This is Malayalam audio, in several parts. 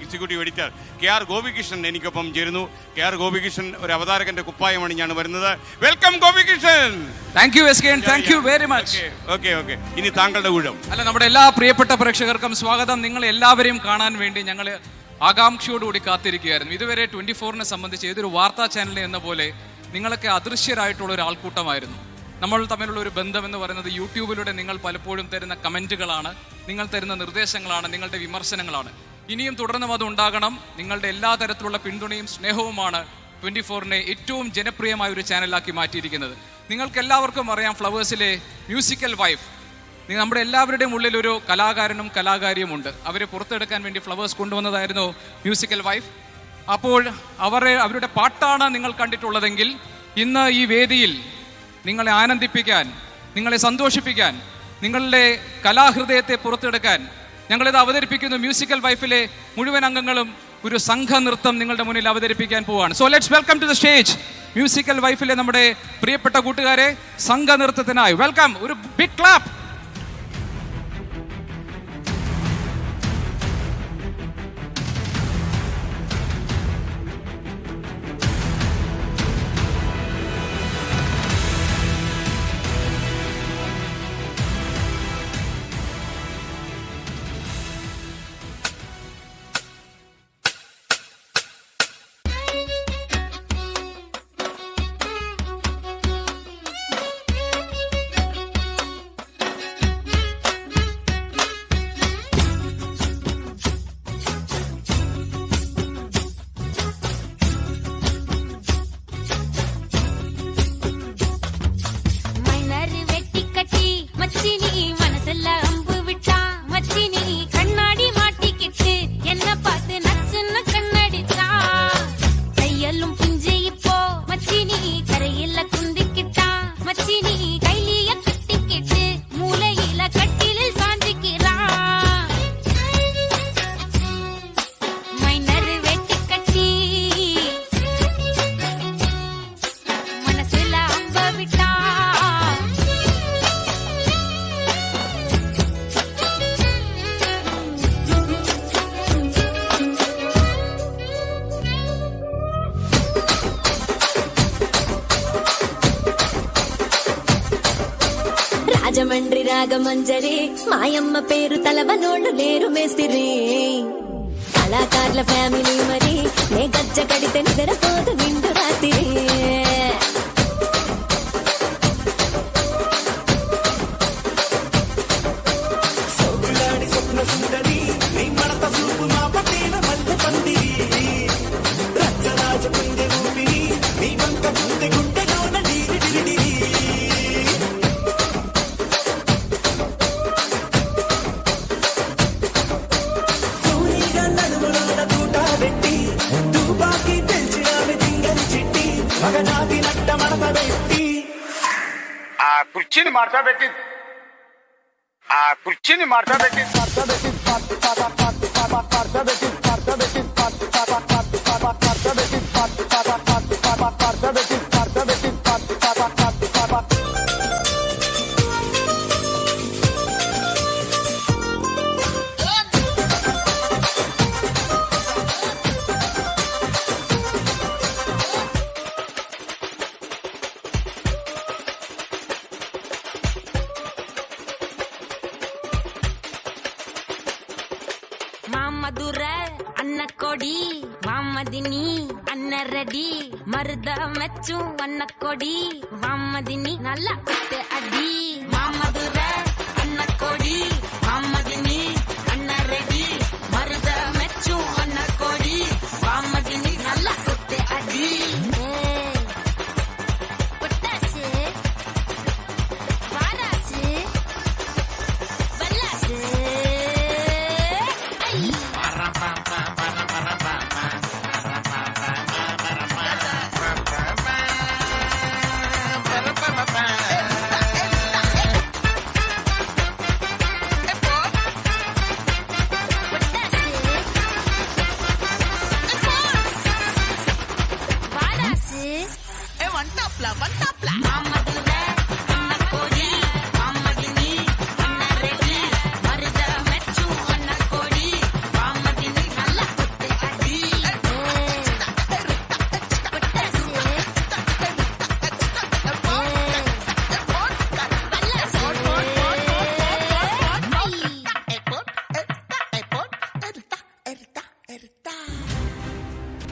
എക്സിക്യൂട്ടീവ് എഡിറ്റർ KR ഗോപികൃഷ്ണൻ എനിക്കൊപ്പം ചേരുന്നു. KR ഗോപികൃഷ്ണൻ ഒരു അവതാരകന്റെ കുപ്പായം അണിഞ്ഞാണ് വരുന്നത്. വെൽക്കം ഗോപികൃഷ്ണൻ. താങ്ക് യു എസ്കേൻ, thank you very much. Okay, ഇനി താങ്കളുടെ ഊഴം. അല്ല, നമ്മുടെ എല്ലാ പ്രിയപ്പെട്ട പ്രേക്ഷകർക്കും സ്വാഗതം. നിങ്ങൾ എല്ലാവരെയും കാണാൻ വേണ്ടി ഞങ്ങൾ ആകാംക്ഷയോടുകൂടി കാത്തിരിക്കുകയായിരുന്നു. ഇതുവരെ 24-നെ സംബന്ധിച്ച് ഏതൊരു വാർത്താ ചാനലിനെ എന്ന പോലെ നിങ്ങളൊക്കെ അദൃശ്യരായിട്ടുള്ള ഒരു ആൾക്കൂട്ടമായിരുന്നു. നമ്മൾ തമ്മിലുള്ള ഒരു ബന്ധം എന്ന് പറയുന്നത് യൂട്യൂബിലൂടെ നിങ്ങൾ പലപ്പോഴും തരുന്ന കമൻറ്റുകളാണ്, നിങ്ങൾ തരുന്ന നിർദ്ദേശങ്ങളാണ്, നിങ്ങളുടെ വിമർശനങ്ങളാണ്. ഇനിയും തുടർന്നും അത് ഉണ്ടാകണം. നിങ്ങളുടെ എല്ലാ തരത്തിലുള്ള പിന്തുണയും സ്നേഹവുമാണ് 24-നെ ഏറ്റവും ജനപ്രിയമായ ഒരു ചാനലാക്കി മാറ്റിയിരിക്കുന്നത്. നിങ്ങൾക്ക് എല്ലാവർക്കും അറിയാം, ഫ്ലവേഴ്സിലെ മ്യൂസിക്കൽ വൈഫ്, നമ്മുടെ എല്ലാവരുടെയും ഉള്ളിൽ ഒരു കലാകാരനും കലാകാരിയും ഉണ്ട്. അവരെ പുറത്തെടുക്കാൻ വേണ്ടി ഫ്ലവേഴ്സ് കൊണ്ടുവന്നതായിരുന്നു മ്യൂസിക്കൽ വൈഫ്. അപ്പോൾ അവരുടെ പാട്ടാണ് നിങ്ങൾ കണ്ടിട്ടുള്ളതെങ്കിൽ ഇന്ന് ഈ വേദിയിൽ നിങ്ങളെ ആനന്ദിപ്പിക്കാൻ, നിങ്ങളെ സന്തോഷിപ്പിക്കാൻ, നിങ്ങളുടെ കലാഹൃദയത്തെ പുറത്തെടുക്കാൻ ഞങ്ങളിത് അവതരിപ്പിക്കുന്നു. മ്യൂസിക്കൽ വൈഫിലെ മുഴുവൻ അംഗങ്ങളും ഒരു സംഘനൃത്തം നിങ്ങളുടെ മുന്നിൽ അവതരിപ്പിക്കാൻ പോവാണ്. So let's welcome to the stage musical വൈഫിലെ നമ്മുടെ പ്രിയപ്പെട്ട കൂട്ടുകാരെ സംഘനൃത്തത്തിനായി വെൽക്കം. ഒരു ബിഗ് ക്ലാപ്പ്. రాజమండ్రి రాగమంజరి మాయమ్మ పేరు తలవనోళ్ళు లేరు మేస్తిరి కళాకారుల ఫ్యామిలీ మరి నే గజ్జ కడితే నిద్రపోదు నిండు రాత్రి కుర్చీని మార్చబెట్టి మామధుర అన్న కొడి మామదిని అన్న రెడీ మరుద మెచ్చు అన్న కొడి మామదిని నల్ల కుట్టె అడి మామధుర అన్న కొడి మామదిని అన్న రెడీ మరుద మెచ్చు అన్న కొడి మామదిని నల్ల కుట్టె అడి పటాసే వారాసే బల్లాసే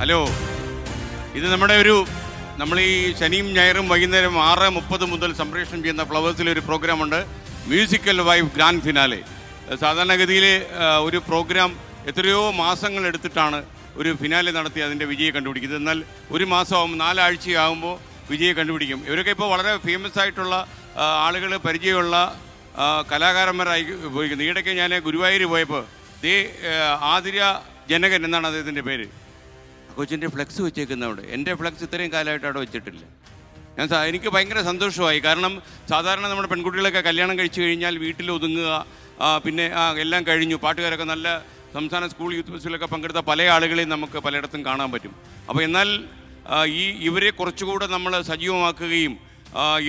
ഹലോ, ഇത് നമ്മൾ ഈ ശനിയും ഞായറും വൈകുന്നേരം 6:30 മുതൽ സംപ്രേഷണം ചെയ്യുന്ന ഫ്ലവേഴ്സിലെ ഒരു പ്രോഗ്രാമുണ്ട്, മ്യൂസിക്കൽ വൈബ് ഗ്രാൻഡ് ഫിനാലെ. സാധാരണഗതിയിൽ ഒരു പ്രോഗ്രാം എത്രയോ മാസങ്ങൾ എടുത്തിട്ടാണ് ഒരു ഫിനാലെ നടത്തി അതിൻ്റെ വിജയം കണ്ടുപിടിക്കുന്നത്. എന്നാൽ ഒരു മാസമാകും, 4 ആഴ്ചയാകുമ്പോൾ വിജയം കണ്ടുപിടിക്കും. ഇവരൊക്കെ ഇപ്പോൾ വളരെ ഫേമസ് ആയിട്ടുള്ള ആളുകൾ, പരിചയമുള്ള കലാകാരന്മാരായി പോയിരിക്കുന്നു. ഈയിടയ്ക്ക് ഞാൻ ഗുരുവായൂർ പോയപ്പോൾ ആതിര ജനകൻ എന്നാണ് അദ്ദേഹത്തിൻ്റെ പേര്, കൊച്ചിൻ്റെ ഫ്ലെക്സ് വെച്ചേക്കുന്നവിടെ. എൻ്റെ ഫ്ലെക്സ് ഇത്രയും കാലമായിട്ട് അവിടെ വെച്ചിട്ടില്ല. എനിക്ക് ഭയങ്കര സന്തോഷമായി. കാരണം സാധാരണ നമ്മുടെ പെൺകുട്ടികളൊക്കെ കല്യാണം കഴിച്ചു കഴിഞ്ഞാൽ വീട്ടിൽ ഒതുങ്ങുക, പിന്നെ എല്ലാം കഴിഞ്ഞു. പാട്ടുകാരൊക്കെ നല്ല സംസ്ഥാന സ്കൂൾ യൂത്ത് ഫെസ്റ്റിവലൊക്കെ പങ്കെടുത്ത പല ആളുകളെയും നമുക്ക് പലയിടത്തും കാണാൻ പറ്റും. അപ്പോൾ എന്നാൽ ഇവരെ കുറച്ചുകൂടെ നമ്മൾ സജീവമാക്കുകയും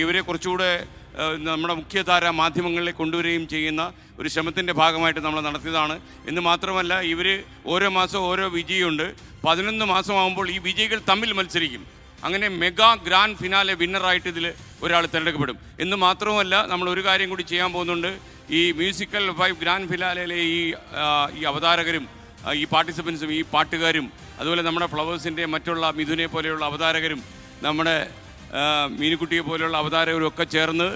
ഇവരെ കുറച്ചുകൂടെ നമ്മുടെ മുഖ്യധാര മാധ്യമങ്ങളിൽ കൊണ്ടുവരികയും ചെയ്യുന്ന ഒരു ശ്രമത്തിൻ്റെ ഭാഗമായിട്ട് നമ്മൾ നടത്തിയതാണ്. എന്ന് മാത്രമല്ല, ഇവർ ഓരോ മാസം ഓരോ വിജയമുണ്ട്. 11 മാസമാകുമ്പോൾ ഈ വിജയികൾ തമ്മിൽ മത്സരിക്കും. അങ്ങനെ മെഗാ ഗ്രാൻഡ് ഫിനാലെ വിന്നറായിട്ട് ഇതിൽ ഒരാൾ തിരഞ്ഞെടുക്കപ്പെടും. എന്ന് മാത്രമല്ല, നമ്മൾ ഒരു കാര്യം കൂടി ചെയ്യാൻ പോകുന്നുണ്ട്. ഈ മ്യൂസിക്കൽ വൈബ് ഗ്രാൻഡ് ഫിനാലയിലെ ഈ അവതാരകരും ഈ പാർട്ടിസിപ്പൻസും ഈ പാട്ടുകാരും അതുപോലെ നമ്മുടെ ഫ്ലവേഴ്സിൻ്റെ മറ്റുള്ള മിഥുനെ പോലെയുള്ള അവതാരകരും നമ്മുടെ മീനുക്കുട്ടിയെ പോലെയുള്ള അവതാരകരും ഒക്കെ ചേർന്ന്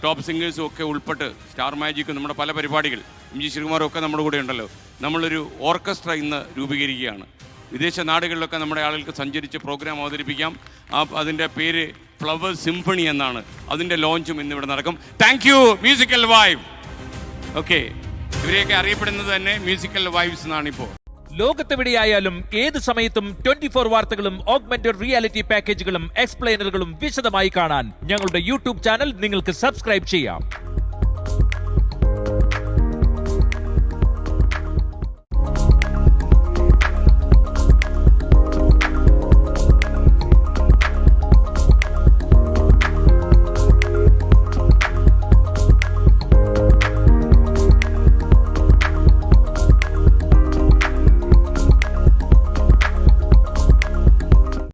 ടോപ്പ് സിംഗേഴ്സും ഒക്കെ ഉൾപ്പെട്ട് സ്റ്റാർ മാജിക്കും നമ്മുടെ പല പരിപാടികൾ MG ശ്രീകുമാറും ഒക്കെ നമ്മുടെ കൂടെ ഉണ്ടല്ലോ, നമ്മളൊരു ഓർക്കസ്ട്ര ഇന്ന് രൂപീകരിക്കുകയാണ്. വിദേശ നാടുകളിലൊക്കെ നമ്മുടെ ആളുകൾക്ക് സഞ്ചരിച്ച് പ്രോഗ്രാം അവതരിപ്പിക്കാം. അതിൻ്റെ പേര് ഫ്ലവേഴ്സ് സിംഫണി എന്നാണ്. അതിൻ്റെ ലോഞ്ചും ഇന്നിവിടെ നടക്കും. Thank you musical vibe. Okay, ഇവരെയൊക്കെ അറിയപ്പെടുന്നത് തന്നെ മ്യൂസിക്കൽ വൈബ്സ് എന്നാണ് ഇപ്പോൾ. ലോകത്തെവിടെയായാലും ഏത് സമയത്തും 24 വാർത്തകളും ഓഗ്മെന്റഡ് റിയാലിറ്റി പാക്കേജുകളും എക്സ്പ്ലെയിനറുകളും വിശദമായി കാണാൻ ഞങ്ങളുടെ യൂട്യൂബ് ചാനൽ നിങ്ങൾക്ക് സബ്സ്ക്രൈബ് ചെയ്യാം.